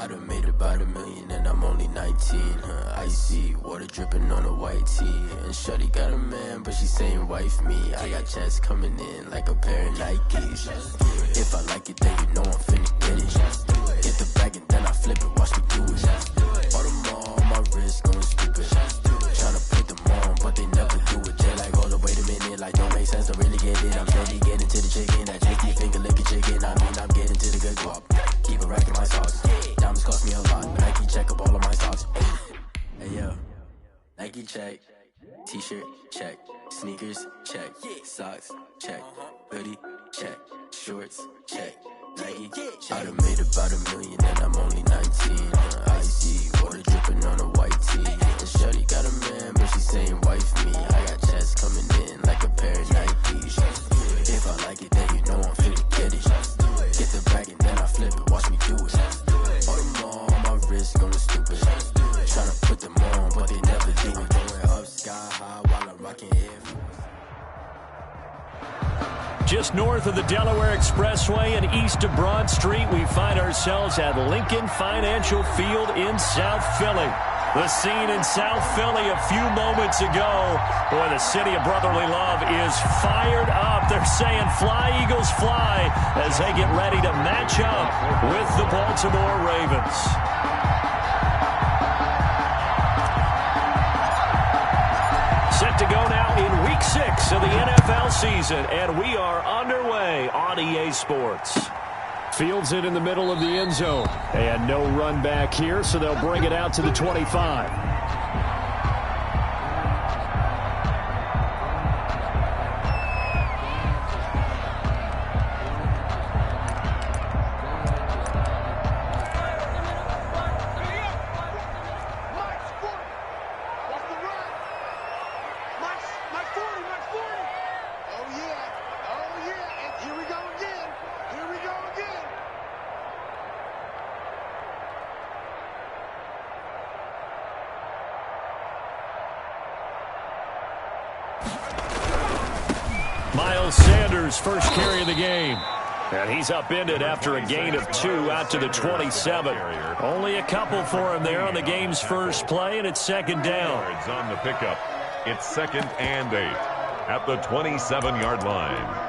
done made about $1 million and I'm only 19. Icy water dripping on a white tee. And shorty got a man, but she saying wife me. I got checks coming in like a pair of Nikes. If I like it, then you know I'm finna get it. Get the bag and then I flip it, watch me do it. All them all on my wrist going stupid. Tryna put them on, but they never do it. They're like, hold up, wait a minute, like don't make sense, don't really get it. I'm steady getting to the chicken, that tricky finger licking chicken. I mean, I'm getting to the good guap. Keep a rack in my socks. Diamonds cost me a lot, but Nike check up all of my socks. Hey yo, Nike check, t-shirt check, sneakers check, socks check, hoodie check, shorts check, Nike. I done made about $1 million and I'm only 19. Icy water dripping on a white tee. And shorty got a man, but she saying wife me. I got checks coming in like a pair of Nikes. If I like it, then you know I'm finna get it. Get the bag and then I flip it, watch me do it. All them all on my wrist going stupid. Tryna put them on, but they never do it. Going up sky high while I'm rocking Air Force. Just north of the Delaware Expressway and east of Broad Street, we find ourselves at Lincoln Financial Field in South Philly. The scene in South Philly a few moments ago. Boy, the city of brotherly love is fired up. They're saying fly, Eagles, fly, as they get ready to match up with the Baltimore Ravens. Set to go now in Week 6 of the NFL season, and we are underway on EA Sports. Fields it in the middle of the end zone, and no run back here, so they'll bring it out to the 25. Sanders' first carry of the game. And he's upended after a gain of 2 out to the 27. Only a couple for him there on the game's first play, and it's second down. On the pickup, it's 2nd and 8 at the 27-yard line.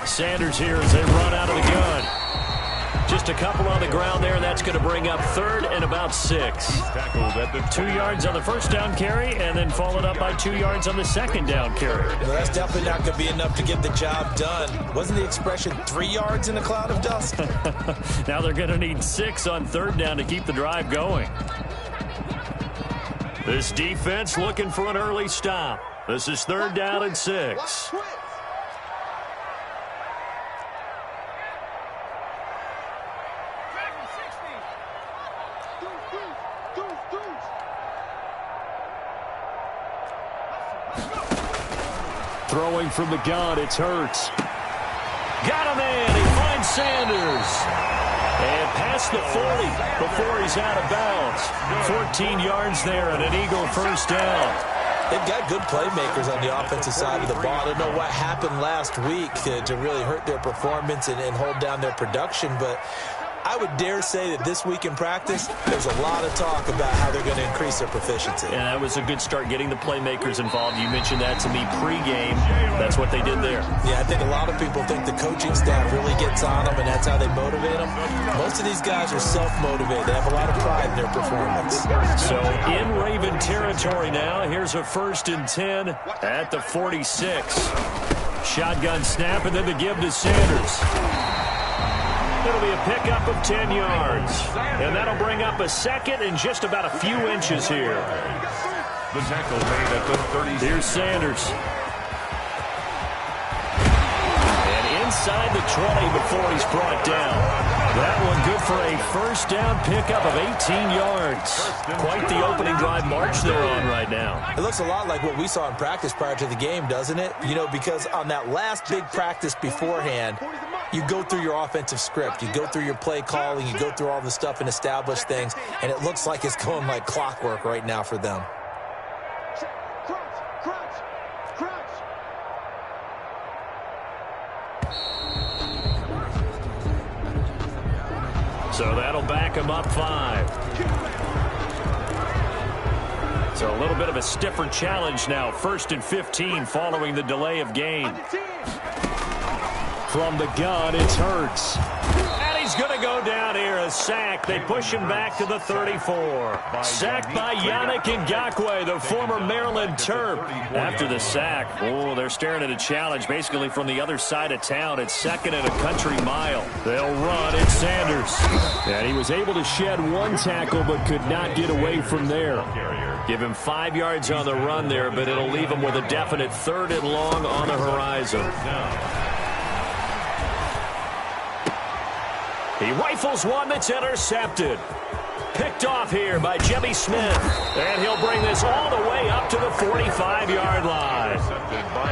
Sanders here as they run out of the gun. Just a couple on the ground there, and that's going to bring up 3rd and about 6. Tackled at the 2 yards on the first down carry, and then followed up by 2 yards on the second down carry. Well, that's definitely not going to be enough to get the job done. Wasn't the expression 3 yards in a cloud of dust? Now they're going to need 6 on 3rd down to keep the drive going. This defense looking for an early stop. This is 3rd down and 6. Throwing from the gun, it's Hurts. Got him in. He finds Sanders. And past the 40 before he's out of bounds. 14 yards there and an Eagle first down. They've got good playmakers on the offensive side of the ball. I don't know what happened last week to really hurt their performance and hold down their production, but I would dare say that this week in practice, there's a lot of talk about how they're going to increase their proficiency. And that was a good start, getting the playmakers involved. You mentioned that to me pregame. That's what they did there. Yeah, I think a lot of people think the coaching staff really gets on them, and that's how they motivate them. Most of these guys are self-motivated. They have a lot of pride in their performance. So in Raven territory now, here's a 1st and 10 at the 46. Shotgun snap, and then the give to Sanders. It'll be a pickup of 10 yards. And that'll bring up a 2nd and just about a few inches here. The tackle made at the 30. Here's Sanders. And inside the 20 before he's brought down. That one good for a first down pickup of 18 yards. Quite the opening drive march they're on right now. It looks a lot like what we saw in practice prior to the game, doesn't it? You know, because on that last big practice beforehand, you go through your offensive script. You go through your play calling. You go through all the stuff and establish things, and it looks like it's going like clockwork right now for them. So that'll back him up 5. So a little bit of a stiffer challenge now. 1st and 15 following the delay of game. From the gun, it's Hurts. And he's going to go down here. A sack. They push him back to the 34. Sacked by Yannick Ngakoue, the former Maryland Terp. After the sack, they're staring at a challenge basically from the other side of town. It's 2nd and a country mile. They'll run. It's Sanders. And he was able to shed 1 tackle but could not get away from there. Give him 5 yards on the run there, but it'll leave him with a definite 3rd and long on the horizon. He rifles one that's intercepted. Picked off here by Jimmy Smith. And he'll bring this all the way up to the 45-yard line.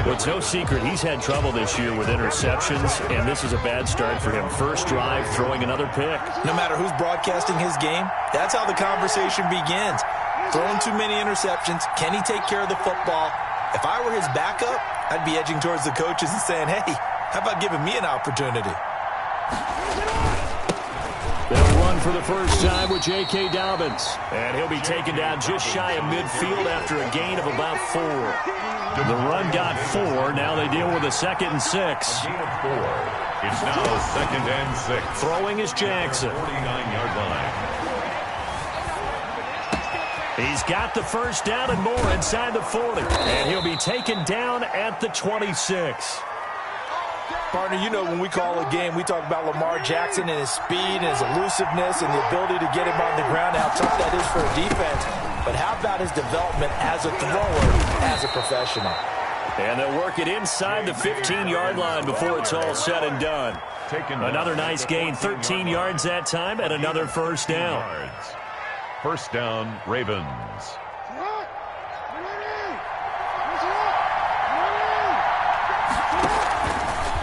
Well, it's no secret he's had trouble this year with interceptions, and this is a bad start for him. First drive, throwing another pick. No matter who's broadcasting his game, that's how the conversation begins. Throwing too many interceptions. Can he take care of the football? If I were his backup, I'd be edging towards the coaches and saying, hey, how about giving me an opportunity? They'll run for the first time with J.K. Dobbins. And he'll be taken down just shy of midfield after a gain of about 4. The run got 4. Now they deal with a 2nd and 6. Gain of 4. It's now 2nd and 6. Throwing is Jackson. 49-yard line. He's got the first down and more inside the 40. And he'll be taken down at the 26. Partner, you know when we call a game, we talk about Lamar Jackson and his speed and his elusiveness and the ability to get him on the ground, how tough that is for a defense. But how about his development as a thrower, as a professional? And they'll work it inside the 15-yard line before it's all said and done. Another nice gain, 13 yards that time, and another first down. First down, Ravens.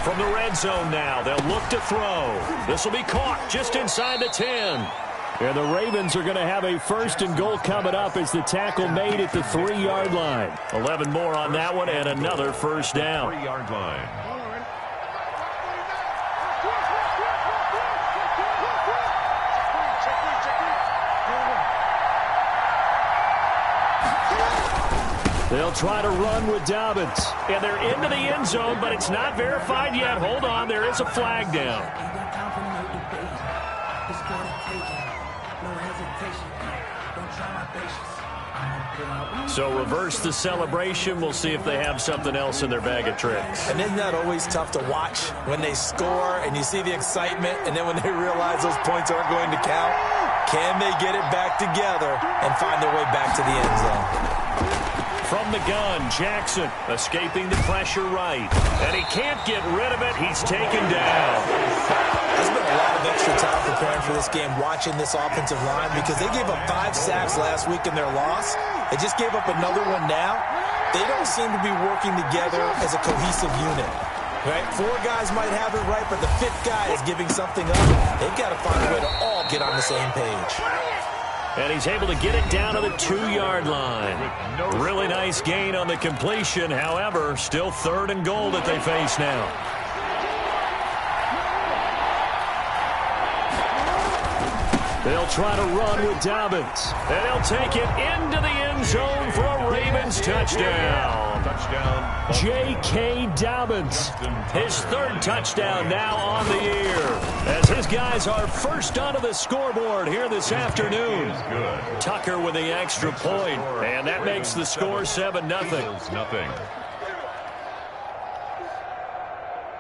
From the red zone now, they'll look to throw. This will be caught just inside the 10. And the Ravens are going to have a 1st and goal coming up as the tackle made at the 3-yard line. 11 more on that one and another first down. 3-yard line. They'll try to run with Dobbins. And they're into the end zone, but it's not verified yet. Hold on, there is a flag down. So reverse the celebration. We'll see if they have something else in their bag of tricks. And isn't that always tough to watch when they score and you see the excitement, and then when they realize those points aren't going to count? Can they get it back together and find their way back to the end zone? From the gun, Jackson escaping the pressure right. And he can't get rid of it. He's taken down. There's been a lot of extra time preparing for this game, watching this offensive line, because they gave up 5 sacks last week in their loss. They just gave up another one now. They don't seem to be working together as a cohesive unit. Right? 4 guys might have it right, but the 5th guy is giving something up. They've got to find a way to all get on the same page. And he's able to get it down to the 2-yard line. Really nice gain on the completion. However, still 3rd and goal that they face now. They'll try to run with Dobbins. And he'll take it into the end zone for a Ravens touchdown. J.K. Dobbins, his 3rd touchdown now on the year, as his guys are first onto the scoreboard here this afternoon. Tucker with the extra point, and that makes the score 7-0.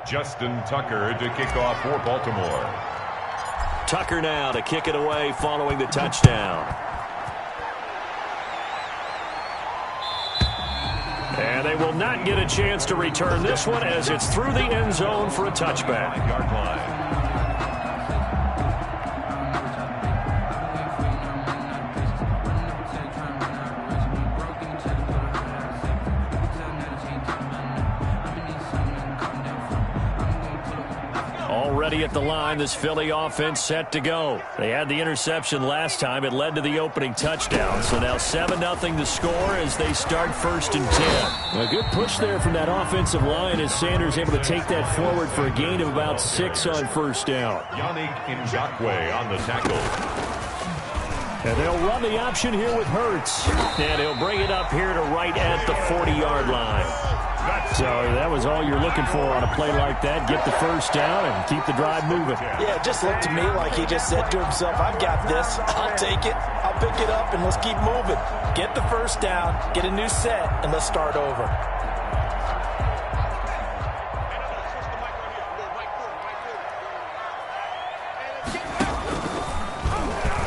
Justin Tucker to kick off for Baltimore. Tucker now to kick it away following the touchdown. And they will not get a chance to return this one as it's through the end zone for a touchback. ready at the line. This Philly offense set to go. They had the interception last time. It led to the opening touchdown. So now 7-0 the score as they start 1st and 10. A good push there from that offensive line as Sanders able to take that forward for a gain of about 6 on 1st down. Yannick Ngakoue on the tackle. And they'll run the option here with Hurts. And he'll bring it up here to right at the 40-yard line. So that was all you're looking for on a play like that. Get the 1st down and keep the drive moving. Yeah, it just looked to me like he just said to himself, I've got this. I'll take it. I'll pick it up, and let's keep moving. Get the 1st down, get a new set, and let's start over.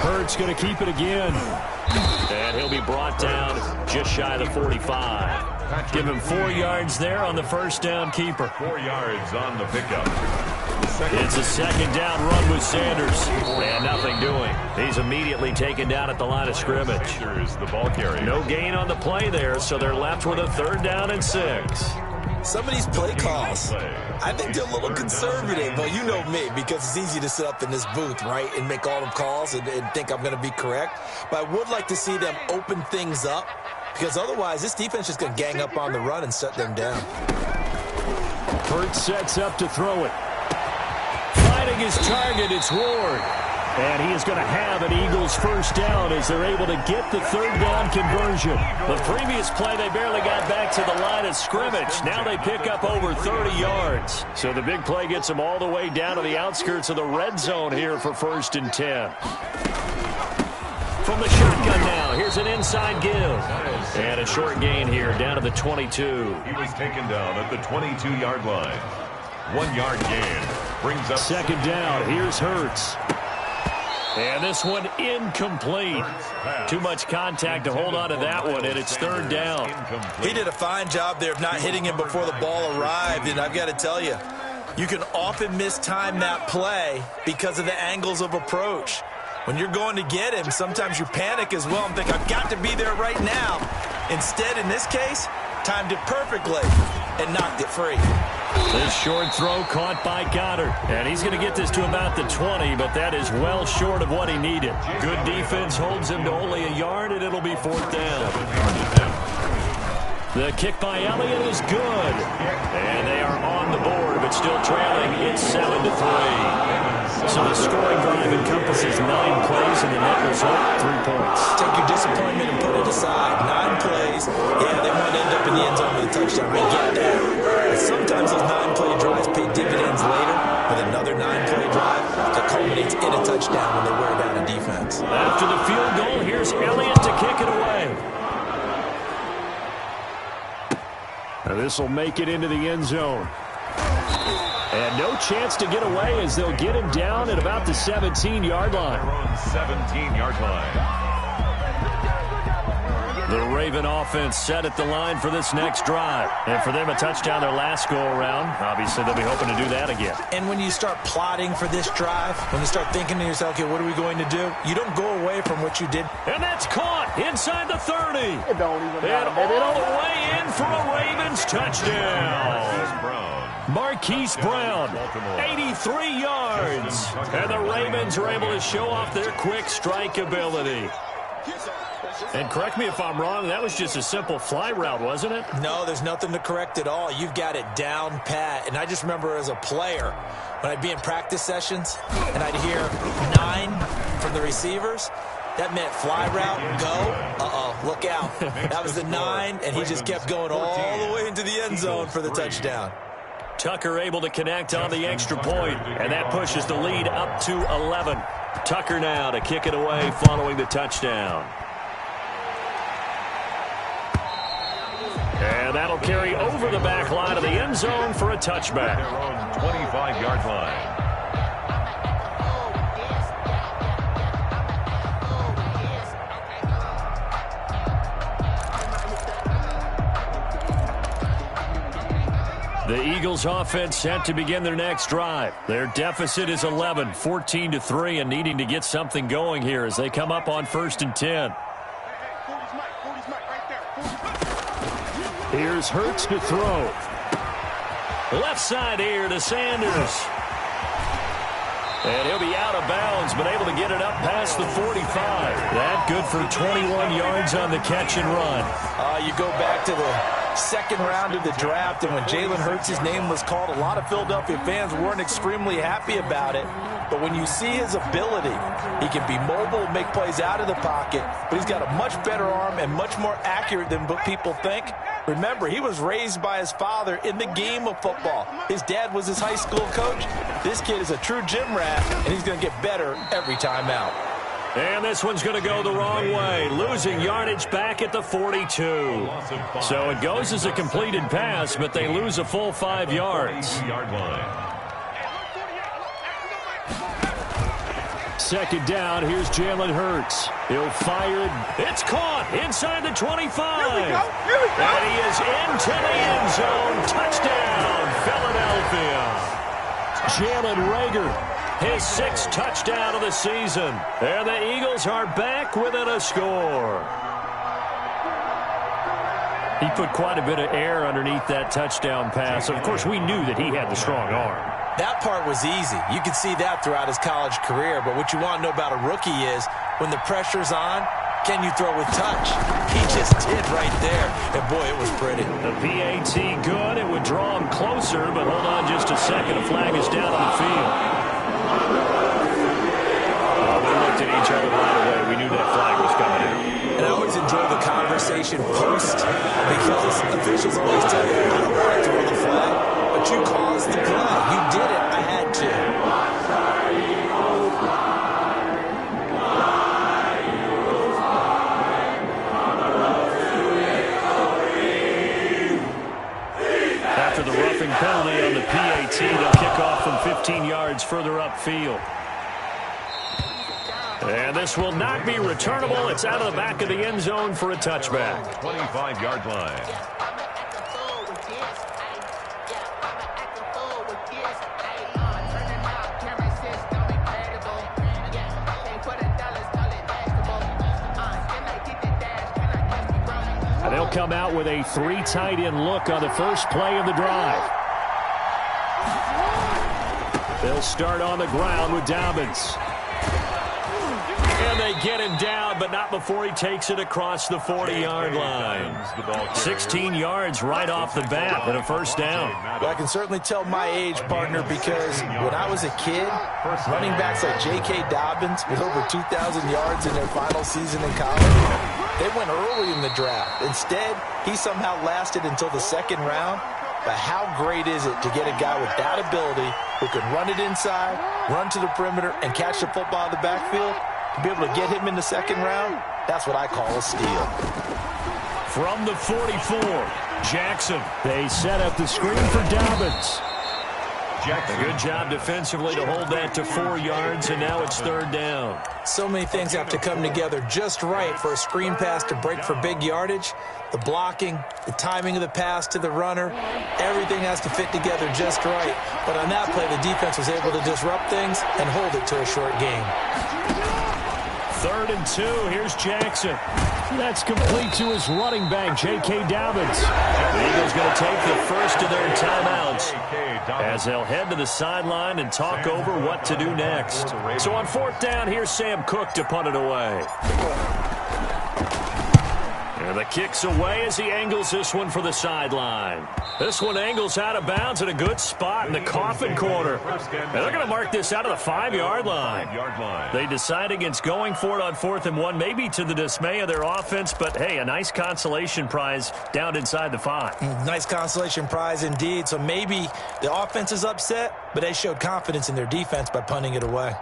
Hurts going to keep it again. And he'll be brought down just shy of the 45. Give him 4 yards there on the 1st down keeper. 4 yards on the pickup. It's a 2nd down run with Sanders. And nothing doing. He's immediately taken down at the line of scrimmage. Sanders, the ball carrier. No gain on the play there, so they're left with a 3rd down and 6. Some of these play calls, I think they're a little conservative. But you know me, because it's easy to sit up in this booth, right, and make all the calls and think I'm going to be correct. But I would like to see them open things up, because otherwise this defense is going to gang up on the run and shut them down. Hurts sets up to throw it. Finding his target, it's Ward. And he is going to have an Eagles 1st down as they're able to get the 3rd down conversion. The previous play, they barely got back to the line of scrimmage. Now they pick up over 30 yards. So the big play gets them all the way down to the outskirts of the red zone here for 1st and 10. From the shotgun now, here's an inside give. And a short gain here down to the 22. He was taken down at the 22-yard line. 1 yard gain. Brings up 2nd down. Here's Hurts. And this one incomplete. Too much contact to hold on to that one, and it's 3rd down. He did a fine job there of not hitting him before the ball arrived, and I've got to tell you, you can often mistime that play because of the angles of approach. When you're going to get him, sometimes you panic as well and think, I've got to be there right now. Instead, in this case, timed it perfectly and knocked it free. This short throw caught by Goddard. And he's going to get this to about the 20, but that is well short of what he needed. Good defense holds him to only a yard, and it'll be 4th down. The kick by Elliott is good. And they are on the board, but still trailing. It's 7-3. So the scoring drive encompasses 9 plays, and the net result, 3 points. Take your disappointment and put it aside. 9 plays. Yeah, they might end up in the end zone with a touchdown. I get that. But sometimes those 9-play drives pay dividends later with another 9-play drive that culminates in a touchdown when they wear down a defense. After the field goal, here's Elliott to kick it away. This will make it into the end zone. And no chance to get away as they'll get him down at about the 17-yard line. 17-yard line. The Raven offense set at the line for this next drive. And for them, a touchdown their last go-around. Obviously, they'll be hoping to do that again. And when you start plotting for this drive, when you start thinking to yourself, okay, what are we going to do? You don't go away from what you did. And that's caught inside the 30. It don't even matter. And all the way in for a Ravens touchdown. Marquise Brown, 83 yards. And the Ravens are able to show off their quick strike ability. And correct me if I'm wrong, that was just a simple fly route, wasn't it? No, there's nothing to correct at all. You've got it down pat. And I just remember as a player, when I'd be in practice sessions and I'd hear 9 from the receivers, that meant fly route, go, uh-oh, look out. That was the 9, and he just kept going all the way into the end zone for the touchdown. Tucker able to connect on the extra point, and that pushes the lead up to 11. Tucker now to kick it away following the touchdown. And that'll carry over the back line of the end zone for a touchback. 25-yard line. The Eagles offense set to begin their next drive. Their deficit is 11, 14-3, and needing to get something going here as they come up on 1st and 10. Here's Hurts to throw. Left side here to Sanders. And he'll be out of bounds, but able to get it up past the 45. That good for 21 yards on the catch and run. You go back to the second round of the draft, and when Jalen Hurts' name was called, a lot of Philadelphia fans weren't extremely happy about it. But when you see his ability, he can be mobile, make plays out of the pocket, but he's got a much better arm and much more accurate than what people think. Remember, he was raised by his father in the game of football. His dad was his high school coach. This kid is a true gym rat, and he's going to get better every time out. And this one's going to go the wrong way, losing yardage back at the 42. So it goes as a completed pass, but they lose a full 5 yards. Second down, here's Jalen Hurts. He'll fire it. It's caught inside the 25. And he is into the end zone. Touchdown, Philadelphia. Jalen Reagor, his 6th touchdown of the season. And the Eagles are back within a score. He put quite a bit of air underneath that touchdown pass. Of course, we knew that he had the strong arm. That part was easy. You could see that throughout his college career. But what you want to know about a rookie is when the pressure's on, can you throw with touch? He just did right there. And, boy, it was pretty. The PAT good. It would draw him closer, but hold on just a second. A flag is down on the field. We looked at each other right away. We knew that flag was coming in. And I always enjoy the conversation post because officials always tell you, I don't want to throw the flag, but you caused the play. You did it. I had to. After the roughing penalty on the PAT, they'll kick off from 15 yards further upfield. And this will not be returnable. It's out of the back of the end zone for a touchback. 25-yard line. And they'll come out with a 3 tight end look on the first play of the drive. They'll start on the ground with Dobbins. And they get him down, but not before he takes it across the 40-yard line. 16 yards right off the bat and a first down. Well, I can certainly tell my age, partner, because when I was a kid, running backs like J.K. Dobbins with over 2,000 yards in their final season in college, they went early in the draft. Instead, he somehow lasted until the second round. But how great is it to get a guy with that ability who can run it inside, run to the perimeter, and catch the football in the backfield? To be able to get him in the second round, that's what I call a steal. From the 44, Jackson. They set up the screen for Dobbins. A good job defensively to hold that to 4 yards, and now it's third down. So many things have to come together just right for a screen pass to break for big yardage. The blocking, the timing of the pass to the runner, everything has to fit together just right. But on that play, the defense was able to disrupt things and hold it to a short game. 3rd and 2. Here's Jackson. That's complete to his running back, J.K. Dobbins. The Eagles going to take the first of their timeouts as they'll head to the sideline and talk over what to do next. So on 4th down, here's Sam Cook to punt it away. And the kick's away as he angles this one for the sideline. This one angles out of bounds at a good spot in the coffin corner. And they're going to mark this out of the 5-yard line. They decide against going for it on 4th and 1, maybe to the dismay of their offense, but hey, a nice consolation prize down inside the 5. Nice consolation prize indeed. So maybe the offense is upset, but they showed confidence in their defense by punting it away.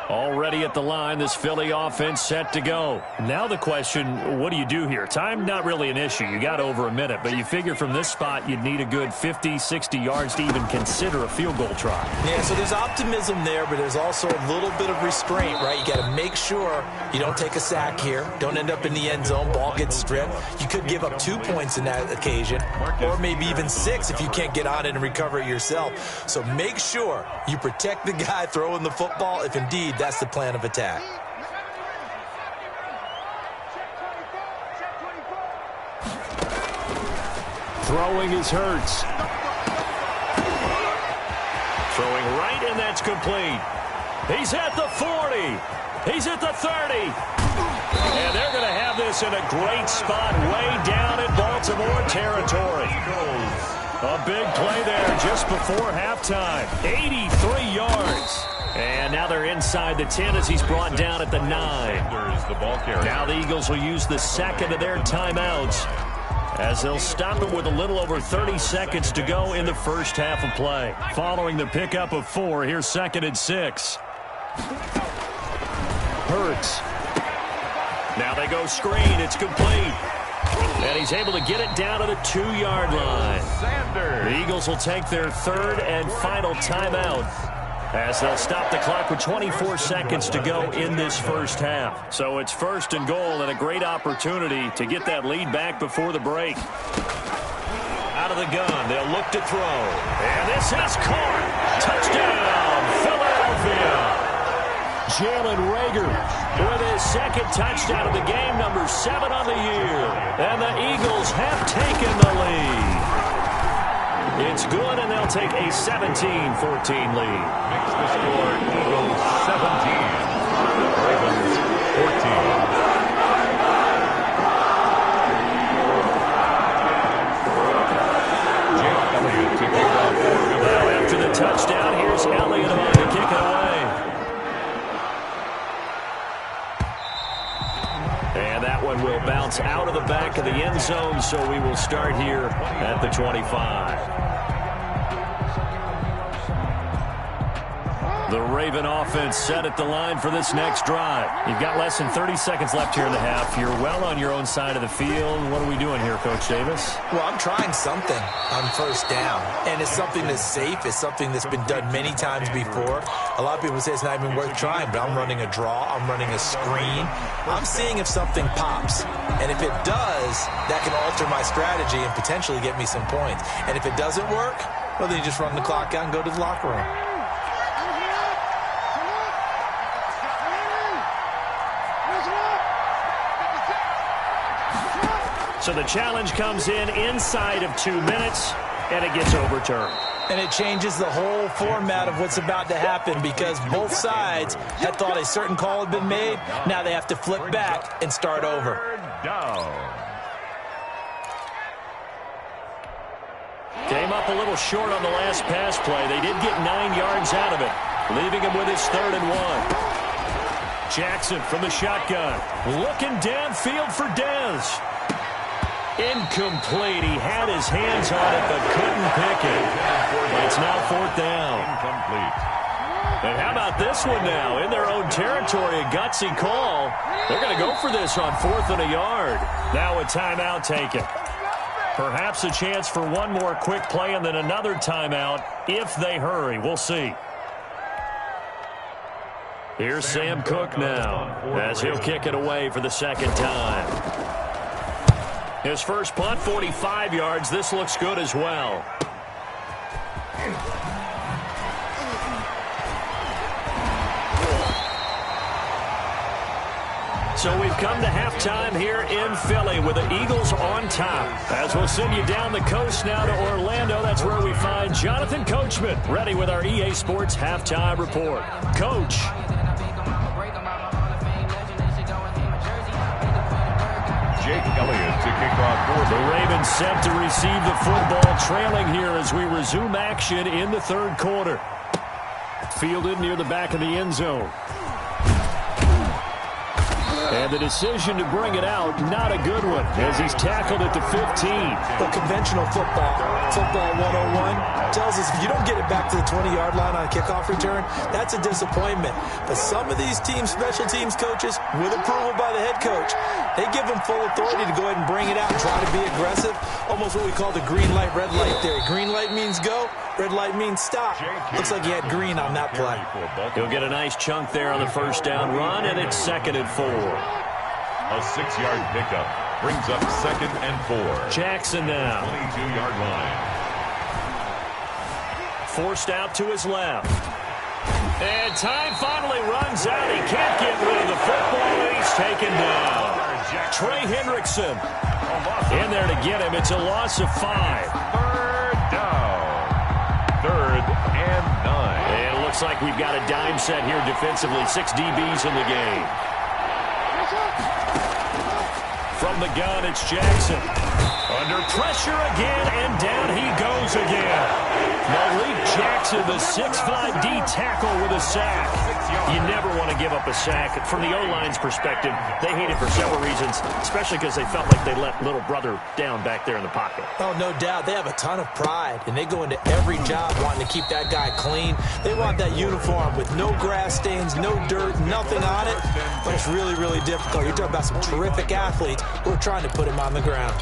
Already at the line, this Philly offense set to go. Now the question, what do you do here? Time not really an issue. You got over a minute, but you figure from this spot you'd need a good 50, 60 yards to even consider a field goal try. Yeah, so there's optimism there, but there's also a little bit of restraint, right? You got to make sure you don't take a sack here. Don't end up in the end zone. Ball gets stripped. You could give up 2 points in that occasion, or maybe even 6 if you can't get on it and recover it yourself. So make sure you protect the guy throwing the football if indeed that's the plan of attack. Throwing is Hurts. Throwing right, and that's complete. He's at the 40. He's at the 30. And they're going to have this in a great spot way down in Baltimore territory. A big play there just before halftime. 83 yards. And now they're inside the 10 as he's brought down at the 9. Now the Eagles will use the second of their timeouts as they'll stop it with a little over 30 seconds to go in the first half of play. Following the pickup of 4, here's 2nd and 6. Hurts. Now they go screen. It's complete. And he's able to get it down to the 2-yard line. The Eagles will take their 3rd and final timeout as they'll stop the clock with 24 seconds to go in this first half. So it's 1st and goal and a great opportunity to get that lead back before the break. Out of the gun, they'll look to throw. And this is caught. Touchdown, Philadelphia. Jalen Reagor with his 2nd touchdown of the game, number 7 on the year. And the Eagles have taken the lead. It's good, and they'll take a 17-14 lead. Makes the score Eagles 17, Ravens 14. Jake Elliott to kick off. Well, after the touchdown, here's Elliott about to kick it away. And that one will bounce out of the back of the end zone, so we will start here at the 25. The Raven offense set at the line for this next drive. You've got less than 30 seconds left here in the half. You're well on your own side of the field. What are we doing here, Coach Davis? Well, I'm trying something on first down, and it's something that's safe. It's something that's been done many times before. A lot of people say it's not even worth trying, but I'm running a draw. I'm running a screen. I'm seeing if something pops, and if it does, that can alter my strategy and potentially get me some points. And if it doesn't work, well, then you just run the clock out and go to the locker room. So the challenge comes in inside of 2 minutes, and it gets overturned. And it changes the whole format of what's about to happen because both sides had thought a certain call had been made. Now they have to flip back and start over. Down. Came up a little short on the last pass play. They did get 9 yards out of it, leaving him with his 3rd and 1. Jackson from the shotgun, looking downfield for Dez. Incomplete. He had his hands on it but couldn't pick it. It's now 4th down. Incomplete. And how about this one now? In their own territory, a gutsy call. They're going to go for this on 4th and a yard. Now a timeout taken. Perhaps a chance for one more quick play and then another timeout if they hurry. We'll see. Here's Sam Cook now as he'll kick it away for the 2nd time. His first punt, 45 yards. This looks good as well. So we've come to halftime here in Philly with the Eagles on top. As we'll send you down the coast now to Orlando, that's where we find Jonathan Coachman, ready with our EA Sports Halftime Report. Coach. Jake Elliott to kick off for the Ravens set to receive the football, trailing here as we resume action in the 3rd quarter. Fielded near the back of the end zone. And the decision to bring it out, not a good one, as he's tackled at the 15. The conventional football 101, tells us if you don't get it back to the 20-yard line on a kickoff return, that's a disappointment. But some of these teams, special teams coaches, with approval by the head coach, they give them full authority to go ahead and bring it out and try to be aggressive. Almost what we call the green light, red light theory. Green light means go, red light means stop. Looks like he had green on that play. He'll get a nice chunk there on the first down run, and it's 2nd and 4. A 6-yard pickup brings up 2nd and 4. Jackson now. 22-yard line. Forced out to his left. And time finally runs out. He can't get rid of the football, and he's taken down. Trey Hendrickson In there to get him. It's a loss of 5. Third down. 3rd and 9. And it looks like we've got a dime set here defensively. 6 DBs in the game. From the gun, it's Jackson. Under pressure again, and down he goes again. Malik Jackson, the 6'5" D tackle with a sack. You never want to give up a sack. From the O-line's perspective, they hate it for several reasons, especially because they felt like they let little brother down back there in the pocket. Oh, no doubt. They have a ton of pride, and they go into every job wanting to keep that guy clean. They want that uniform with no grass stains, no dirt, nothing on it. But it's really, really difficult. You're talking about some terrific athletes who are trying to put him on the ground.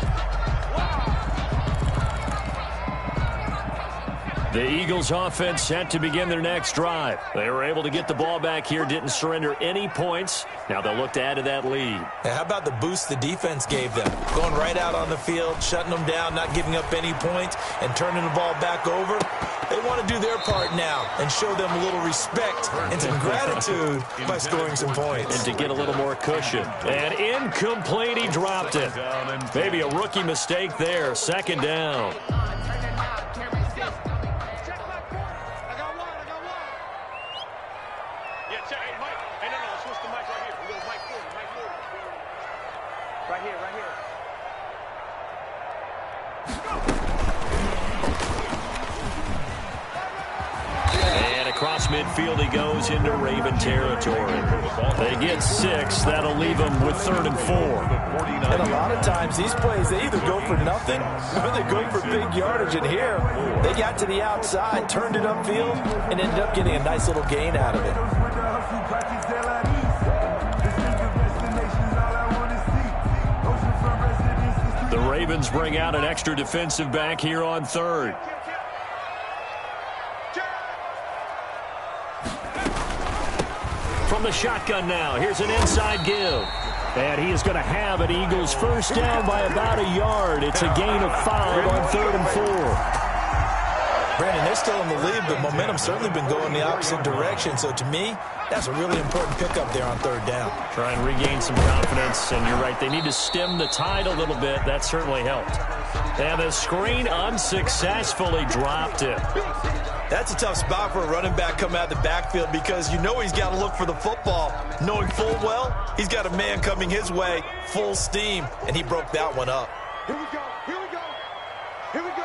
The Eagles offense set to begin their next drive. They were able to get the ball back here, didn't surrender any points. Now they'll look to add to that lead. How about the boost the defense gave them? Going right out on the field, shutting them down, not giving up any points, and turning the ball back over. They want to do their part now and show them a little respect and some gratitude by scoring some points. And to get a little more cushion. And incomplete, he dropped it. Maybe a rookie mistake there. 2nd down. Across midfield he goes into Raven territory. They get 6. That'll leave them with 3rd and 4. And a lot of times these plays, they either go for nothing or they go for big yardage. And here, they got to the outside, turned it upfield, and ended up getting a nice little gain out of it. The Ravens bring out an extra defensive back here on 3rd. From the shotgun now, here's an inside give. And he is going to have an Eagles first down by about a yard. It's a gain of 5 on 3rd and 4. Brandon, they're still in the lead, but momentum's certainly been going the opposite direction. So to me, that's a really important pickup there on 3rd down. Try and regain some confidence, and you're right, they need to stem the tide a little bit. That certainly helped. And the screen unsuccessfully dropped it. That's a tough spot for a running back coming out of the backfield because you know he's got to look for the football, knowing full well he's got a man coming his way, full steam, and he broke that one up. Here we go, here we go, here we go.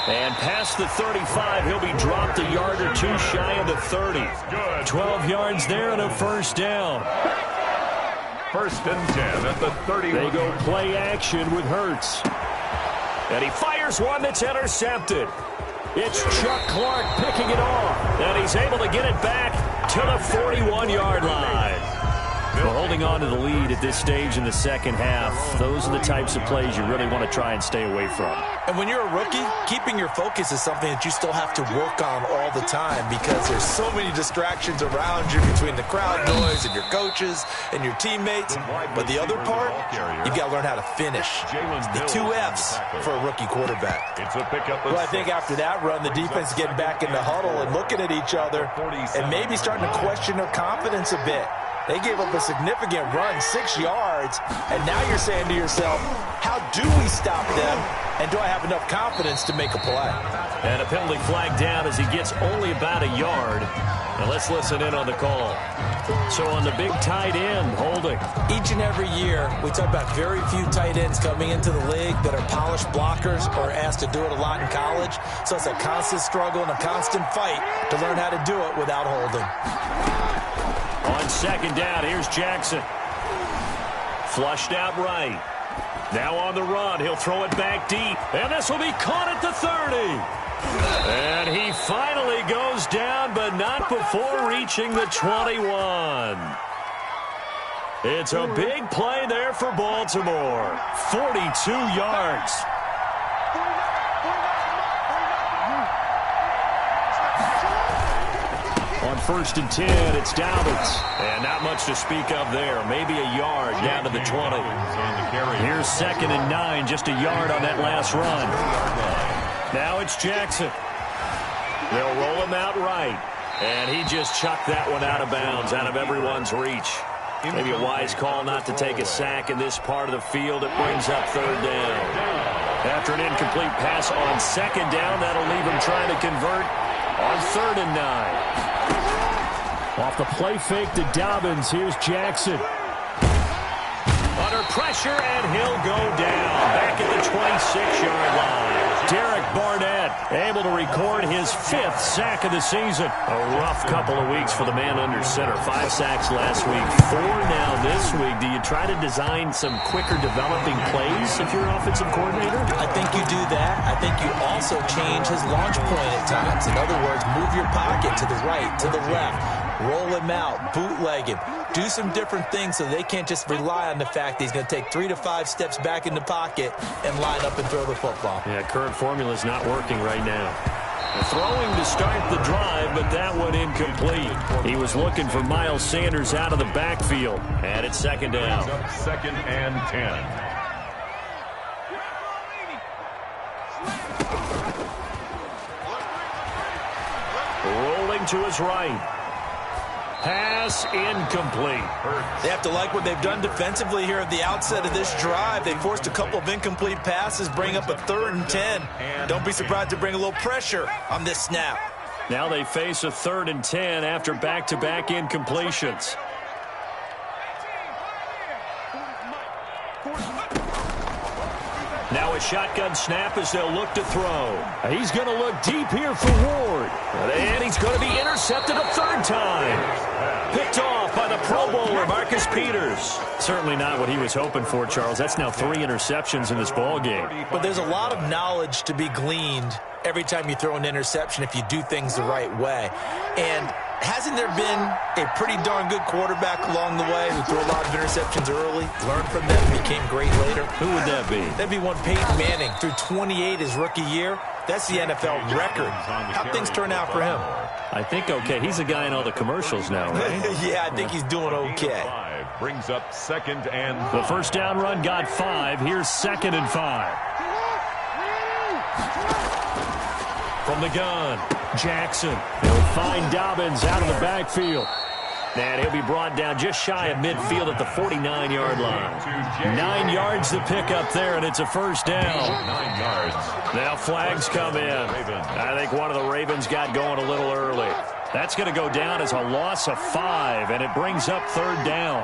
And past the 35, he'll be dropped a yard or 2 shy of the 30. 12 yards there and a first down. 1st and 10 at the 30. They go play action with Hurts. And he fires one that's intercepted. It's Chuck Clark picking it off. And he's able to get it back to the 41-yard line. Well, holding on to the lead at this stage in the second half, those are the types of plays you really want to try and stay away from. And when you're a rookie, keeping your focus is something that you still have to work on all the time because there's so many distractions around you between the crowd noise and your coaches and your teammates. But the other part, you've got to learn how to finish. The 2 F's for a rookie quarterback. It's a pickup. Well, I think after that run, the defense getting back in the huddle and looking at each other and maybe starting to question their confidence a bit. They gave up a significant run, 6 yards, and now you're saying to yourself, how do we stop them, and do I have enough confidence to make a play? And a penalty flag down as he gets only about a yard. Now let's listen in on the call. So on the big tight end, holding. Each and every year, we talk about very few tight ends coming into the league that are polished blockers or asked to do it a lot in college. So it's a constant struggle and a constant fight to learn how to do it without holding. On 2nd down, here's Jackson. Flushed out right. Now on the run, he'll throw it back deep. And this will be caught at the 30. And he finally goes down, but not before reaching the 21. It's a big play there for Baltimore. 42 yards. On first and 10. It's Dobbins. And not much to speak of there. Maybe a yard down to the 20. Here's 2nd and 9. Just a yard on that last run. Now it's Jackson. They'll roll him out right. And he just chucked that one out of bounds, out of everyone's reach. Maybe a wise call not to take a sack in this part of the field. It brings up 3rd down. After an incomplete pass on 2nd down, that'll leave him trying to convert on 3rd and 9. Off the play fake to Dobbins, here's Jackson. Under pressure, and he'll go down back at the 26-yard line. Derek Barnett able to record his 5th sack of the season. A rough couple of weeks for the man under center. 5 sacks last week, 4 now this week. Do you try to design some quicker developing plays if you're an offensive coordinator? I think you do that. I think you also change his launch point at times. In other words, move your pocket to the right, to the left. Roll him out, bootleg him. Do some different things so they can't just rely on the fact that he's going to take 3 to 5 steps back in the pocket and line up and throw the football. Yeah, current formula is not working right now. Throwing to start the drive, but that one incomplete. He was looking for Miles Sanders out of the backfield. And it's 2nd down. 2nd and 10. Rolling to his right. Pass incomplete. They have to like what they've done defensively here at the outset of this drive. They forced a couple of incomplete passes, bring up a 3rd and 10. Don't be surprised to bring a little pressure on this snap. Now they face a 3rd and 10 after back-to-back incompletions. Now a shotgun snap as they'll look to throw. He's going to look deep here for Ward. And he's going to be intercepted a 3rd time. Picked off by the Pro Bowler, Marcus Peters. Certainly not what he was hoping for, Charles. That's now 3 interceptions in this ball game. But there's a lot of knowledge to be gleaned every time you throw an interception if you do things the right way. And hasn't there been a pretty darn good quarterback along the way who threw a lot of interceptions early, learned from them, became great later? Who would that be? That'd be one Peyton Manning. Threw 28 his rookie year. That's the NFL record. How'd things turn out for him? I think okay. He's a guy in all the commercials now, right? Yeah, I think he's doing okay. Brings up 2nd and 5. The first down run got 5. Here's 2nd and 5. From the gun, Jackson. He'll find Dobbins out of the backfield. And he'll be brought down just shy of midfield at the 49-yard line. 9 yards to pick up there, and it's a 1st down. 9 yards. Now flags come in. I think one of the Ravens got going a little early. That's going to go down as a loss of 5, and it brings up 3rd down.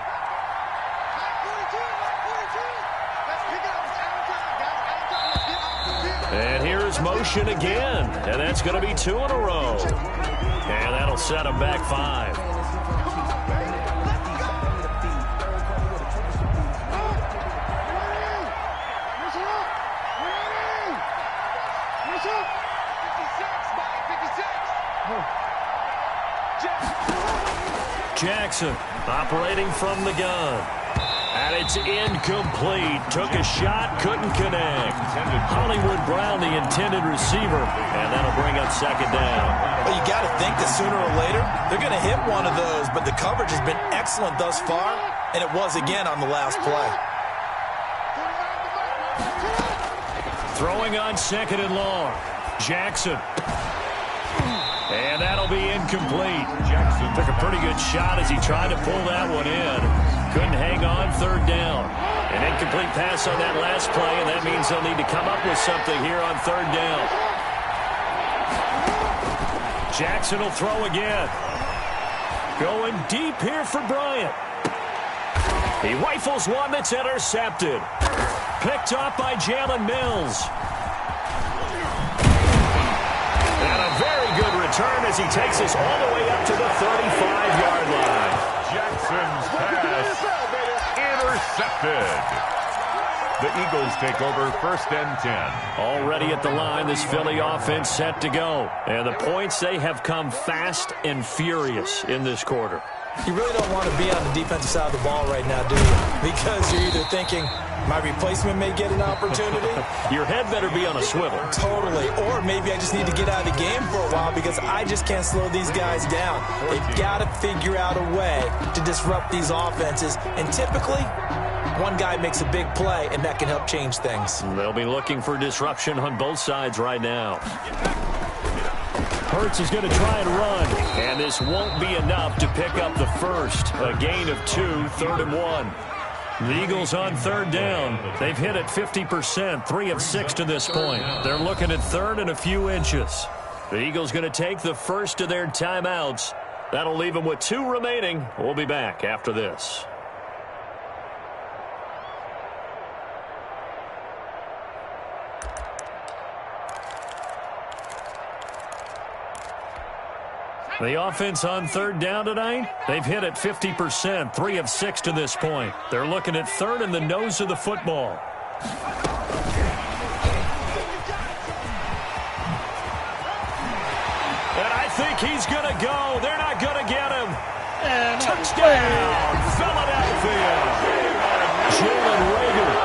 And here's motion again, and that's going to be 2 in a row. And that'll set him back 5. Jackson operating from the gun. And it's incomplete. Took a shot, couldn't connect. Hollywood Brown, the intended receiver. And that'll bring up 2nd down. Well, you got to think that sooner or later, they're going to hit one of those. But the coverage has been excellent thus far. And it was again on the last play. Throwing on 2nd and long. Jackson. And that'll be incomplete. Jackson took a pretty good shot as he tried to pull that one in. Couldn't hang on. 3rd down. An incomplete pass on that last play, and that means they'll need to come up with something here on 3rd down. Jackson will throw again. Going deep here for Bryant. He rifles one that's intercepted. Picked off by Jalen Mills. And a very good return as he takes us all the way up to the 35-yard line. Jackson's pass intercepted. The Eagles take over 1st and 10. Already at the line, this Philly offense set to go. And the points, they have come fast and furious in this quarter. You really don't want to be on the defensive side of the ball right now, do you? Because you're either thinking, my replacement may get an opportunity. Your head better be on a swivel. Totally. Or maybe I just need to get out of the game for a while because I just can't slow these guys down. They've got to figure out a way to disrupt these offenses. And typically, one guy makes a big play, and that can help change things. They'll be looking for disruption on both sides right now. Hurts is going to try and run, and this won't be enough to pick up the first. A gain of 2, 3rd and 1. The Eagles on 3rd down. They've hit it 50%, 3 of 6 to this point. They're looking at 3rd and a few inches. The Eagles going to take the first of their timeouts. That'll leave them with 2 remaining. We'll be back after this. The offense on 3rd down tonight, they've hit it 50%, 3 of 6 to this point. They're looking at 3rd and the nose of the football. And I think he's going to go. They're not going to get him. And touchdown, Philadelphia. Jalen Reagor,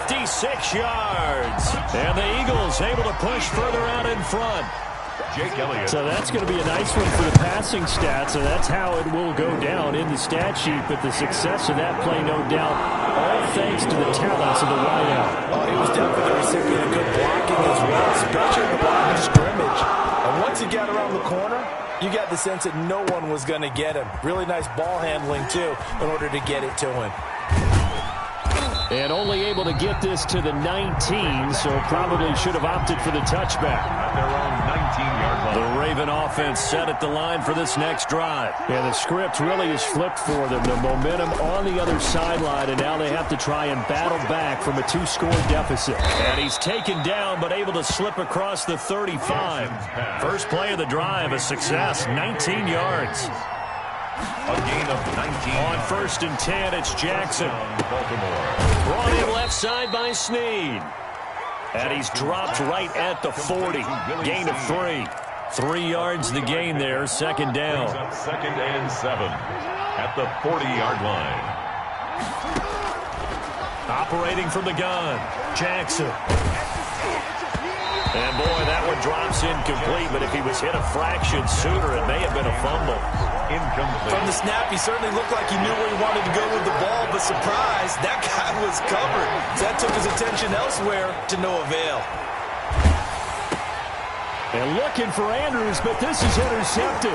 56 yards. And the Eagles able to push further out in front. Jake Elliott. So that's going to be a nice one for the passing stats, and that's how it will go down in the stat sheet. But the success of that play, no doubt, all thanks to the talents of the wideout. Oh, he was definitely the recipient of good blocking as well, especially the line of scrimmage. And once he got around the corner, you got the sense that no one was going to get him. Really nice ball handling, too, in order to get it to him. And only able to get this to the 19, so probably should have opted for the touchback. At their own 19-yard line. The Raven offense set at the line for this next drive. Yeah, the script really is flipped for them. The momentum on the other sideline, and now they have to try and battle back from a 2-score deficit. And he's taken down, but able to slip across the 35. First play of the drive, a success, 19 yards. A gain of 19. On 1st and 10, it's Jackson. Baltimore. Brought in left side by Snead. And he's dropped right at the 40. Gain of 3. 3 yards the gain there, 2nd down. 2nd and 7 at the 40-yard line. Operating from the gun, Jackson. And boy, that one drops incomplete, but if he was hit a fraction sooner, it may have been a fumble. Incomplete. From the snap, he certainly looked like he knew where he wanted to go with the ball, but surprise, that guy was covered. So that took his attention elsewhere to no avail. And looking for Andrews, but this is intercepted.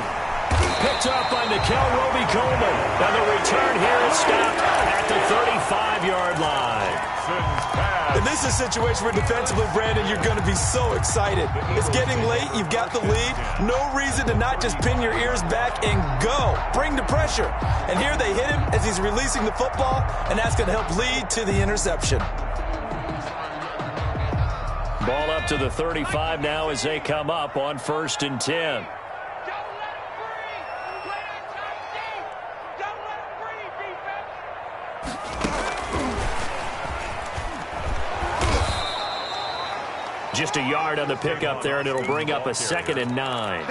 Picked up by Nickel Roby-Coleman. And the return here is stopped at the 35-yard line. And this is a situation where defensively, Brandon, you're going to be so excited. It's getting late. You've got the lead. No reason to not just pin your ears back and go. Bring the pressure. And here they hit him as he's releasing the football, and that's going to help lead to the interception. Ball up to the 35 now as they come up on 1st and 10. Just a yard on the pickup there, and it'll bring up a 2nd and 9.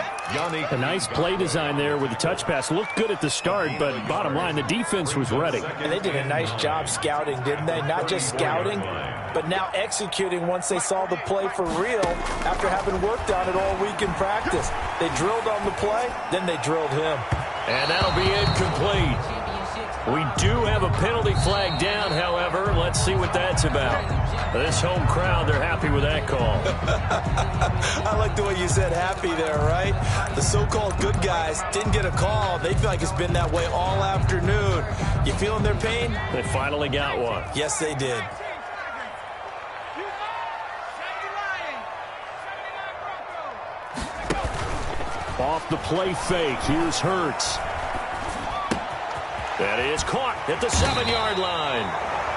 A nice play design there with the touch pass. Looked good at the start, but bottom line, the defense was ready. And they did a nice job scouting, didn't they? Not just scouting, but now executing once they saw the play for real after having worked on it all week in practice. They drilled on the play, then they drilled him. And that'll be incomplete. We do have a penalty flag down, however. Let's see what that's about. This home crowd, they're happy with that call. I like the way you said happy there, right? The so-called good guys didn't get a call. They feel like it's been that way all afternoon. You feeling their pain? They finally got one. Yes, they did. Off the play fake, here's Hurts. That is caught at the 7-yard line.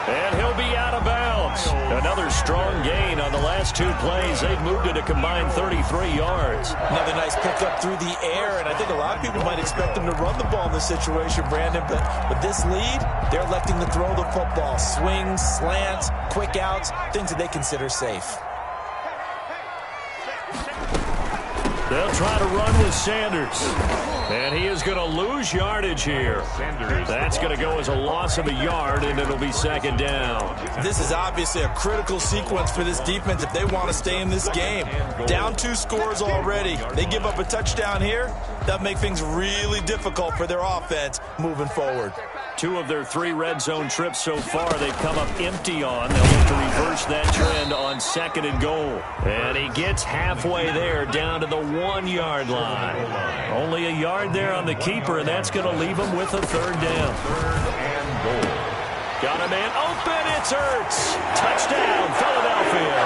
And he'll be out of bounds. Another strong gain on the last 2 plays. They've moved it a combined 33 yards. Another nice pickup through the air, and I think a lot of people might expect them to run the ball in this situation, Brandon, but with this lead, they're electing to throw the football. Swings, slants, quick outs, things that they consider safe. They'll try to run with Sanders. And he is going to lose yardage here. That's going to go as a loss of a yard, and it'll be second down. This is obviously a critical sequence for this defense if they want to stay in this game. Down 2 scores already. They give up a touchdown here. That'll make things really difficult for their offense moving forward. 2 of their 3 red zone trips so far they've come up empty on. They'll look to reverse that trend on second and goal. And he gets halfway there down to the 1-yard line. Only a yard there on the keeper, and that's going to leave him with a third down. Third and goal. Got a man open. It's Ertz. Touchdown, Philadelphia.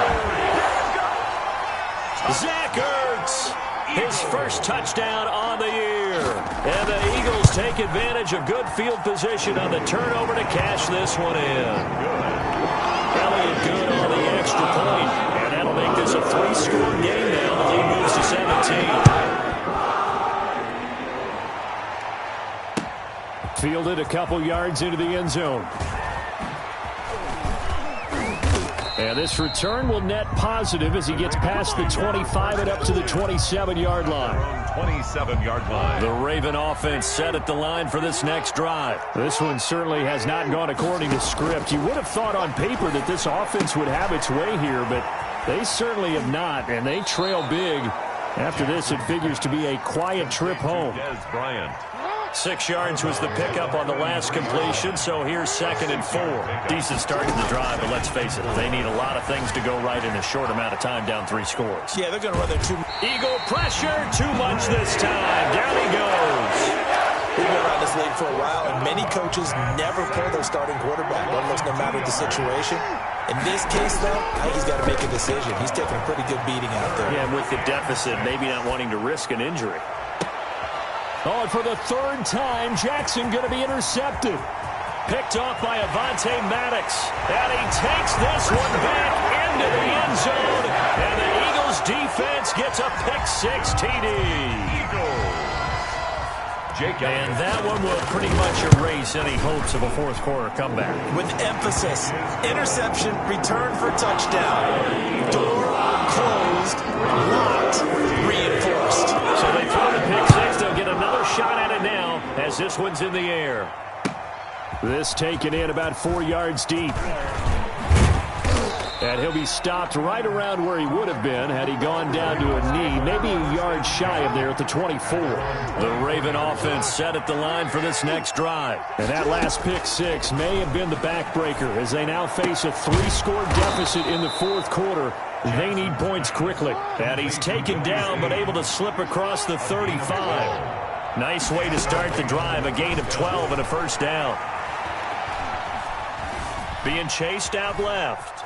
Zach Ertz. His first touchdown on the year. And the Eagles take advantage of good field position on the turnover to cash this one in. Elliott good on the extra point. And that'll make this a 3-score game now. The lead moves to 17. Fielded a couple yards into the end zone. And this return will net positive as he gets past the 25 and up to the 27-yard line. 27-yard line. The Raven offense set at the line for this next drive. This one certainly has not gone according to script. You would have thought on paper that this offense would have its way here, but they certainly have not, and they trail big. After this, it figures to be a quiet trip home. 6 yards was the pickup on the last completion, so here's second and 4. Decent start to the drive, but let's face it, they need a lot of things to go right in a short amount of time, down 3 scores. Yeah, they're going to run their Eagle pressure, too much this time. Down he goes. We've been around this league for a while, and many coaches never pull their starting quarterback, almost no matter the situation. In this case, though, I think he's got to make a decision. He's taking a pretty good beating out there. Yeah, with the deficit, maybe not wanting to risk an injury. Oh, and for the 3rd time, Jackson going to be intercepted. Picked off by Avonte Maddox. And he takes this one back into the end zone. And the Eagles defense gets a pick-6 TD. And that one will pretty much erase any hopes of a fourth-quarter comeback. With emphasis, interception, return for touchdown. Door closed, locked, reinforced. So they throw the pick-6. They'll get another shot at it now as this one's in the air. This taken in about 4 yards deep. And he'll be stopped right around where he would have been had he gone down to a knee, maybe a yard shy of there at the 24. The Raven offense set at the line for this next drive. And that last pick-6 may have been the backbreaker as they now face a 3-score deficit in the 4th quarter. They need points quickly. And he's taken down but able to slip across the 35. Nice way to start the drive, a gain of 12 and a first down. Being chased out left.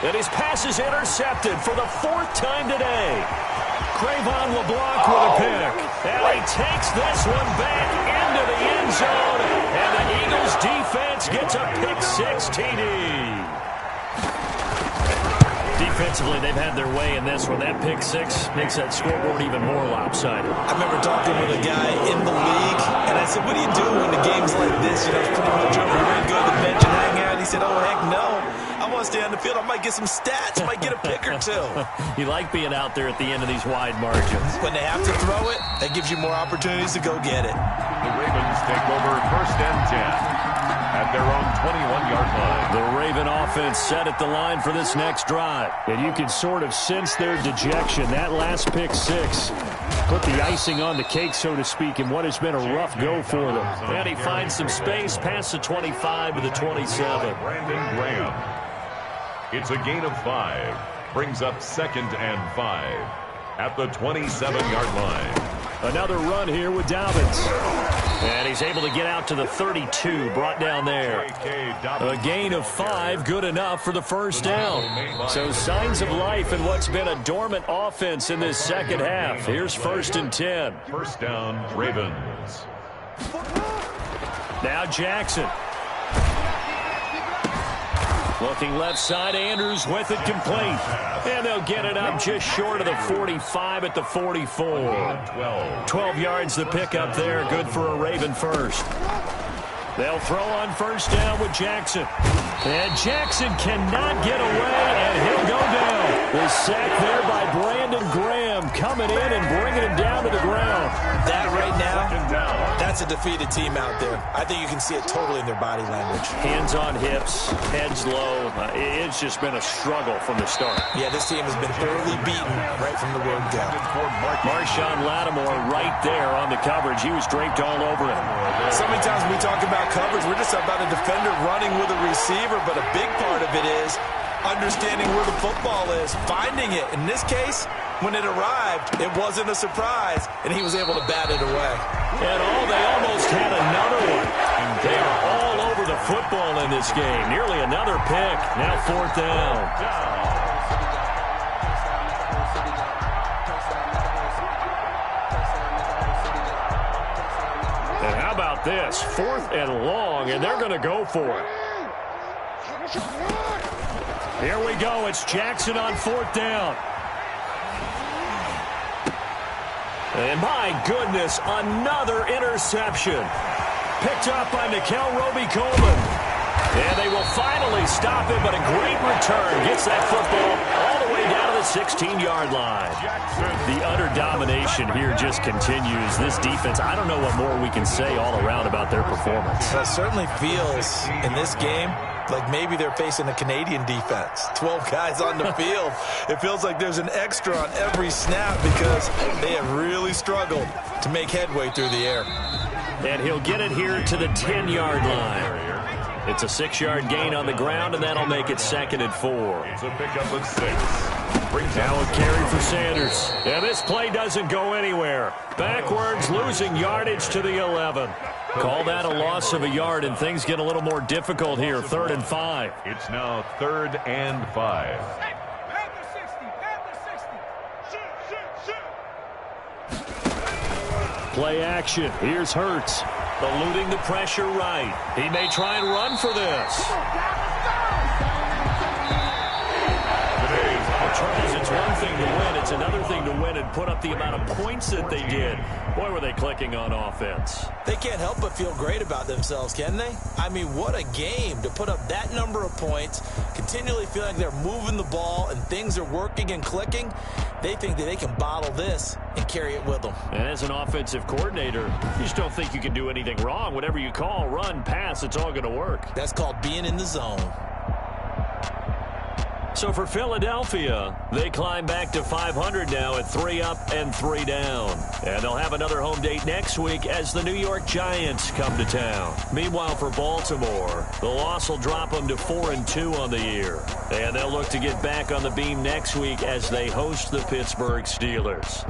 And his pass is intercepted for the 4th time today. Crayvon LeBlanc with a pick. And he takes this one back into the end zone. And the Eagles defense gets a pick-6 TD. Defensively, they've had their way in this one. That pick-6 makes that scoreboard even more lopsided. I remember talking with a guy in the league, and I said, what do you do when the game's like this? You know, it's pretty much over. You're ready to go to the bench and hang out? He said, oh, heck no. I want to stay on the field. I might get some stats. I might get a pick or 2. You like being out there at the end of these wide margins. When they have to throw it, that gives you more opportunities to go get it. The Ravens take over 1st and 10 at their own 21-yard line. The Raven offense set at the line for this next drive. And you can sort of sense their dejection. That last pick-6 put the icing on the cake, so to speak, in what has been a rough go for them. And he finds some space past the 25 to the 27. Brandon Graham. It's a gain of 5. Brings up 2nd and 5 at the 27-yard line. Another run here with Dobbins. And he's able to get out to the 32, brought down there. A gain of 5, good enough for the first down. So signs of life in what's been a dormant offense in this second half. Here's 1st and 10. First down, Ravens. Now Jackson. Looking left side, Andrews with it complete. And they'll get it up just short of the 45 at the 44. 12 yards the pickup there, good for a Raven first. They'll throw on first down with Jackson. And Jackson cannot get away, and he'll go down. The sack there by Brandon Graham coming coming in and bringing him down to the ground. That right now, that's a defeated team out there. I think you can see it totally in their body language. Hands on hips, heads low. It's just been a struggle from the start. Yeah, this team has been thoroughly beaten right from the word go. Marshawn Lattimore right there on the coverage. He was draped all over him. So many times when we talk about coverage, we're just about a defender running with a receiver, but a big part of it is understanding where the football is, finding it. In this case, when it arrived, it wasn't a surprise, and he was able to bat it away. And they almost had another one. They are all over the football in this game. Nearly another pick. Now 4th down. And how about this? 4th and long, and they're going to go for it. Here we go. It's Jackson on 4th down. And my goodness, another interception. Picked up by Nickel Roby-Coleman. And they will finally stop him, but a great return. Gets that football all the way down to the 16-yard line. The utter domination here just continues. This defense, I don't know what more we can say all around about their performance. It certainly feels in this game like maybe they're facing a Canadian defense. 12 guys on the field. It feels like there's an extra on every snap because they have really struggled to make headway through the air. And he'll get it here to the 10-yard line. It's a 6-yard gain on the ground, and that'll make it 2nd and 4. It's a pickup of 6. Now a carry for Sanders. And this play doesn't go anywhere. Backwards, losing yardage to the 11. Call that a loss of a yard, and things get a little more difficult here. 3rd and 5. It's now 3rd and 5. Play action. Here's Hurts. Eluding the pressure right. He may try and run for this. Charles, it's one thing to win. It's another thing to win and put up the amount of points that they did. Boy, were they clicking on offense. They can't help but feel great about themselves, can they? I mean, what a game to put up that number of points, continually feel like they're moving the ball and things are working and clicking. They think that they can bottle this and carry it with them. And as an offensive coordinator, you just don't think you can do anything wrong. Whatever you call, run, pass, it's all going to work. That's called being in the zone. So for Philadelphia, they climb back to 500 now at 3 up and 3 down. And they'll have another home date next week as the New York Giants come to town. Meanwhile, for Baltimore, the loss will drop them to 4-2 on the year. And they'll look to get back on the beam next week as they host the Pittsburgh Steelers.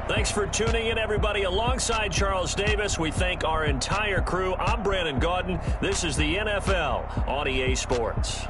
Thanks for tuning in, everybody. Alongside Charles Davis, we thank our entire crew. I'm Brandon Gaudin. This is the NFL on EA Sports.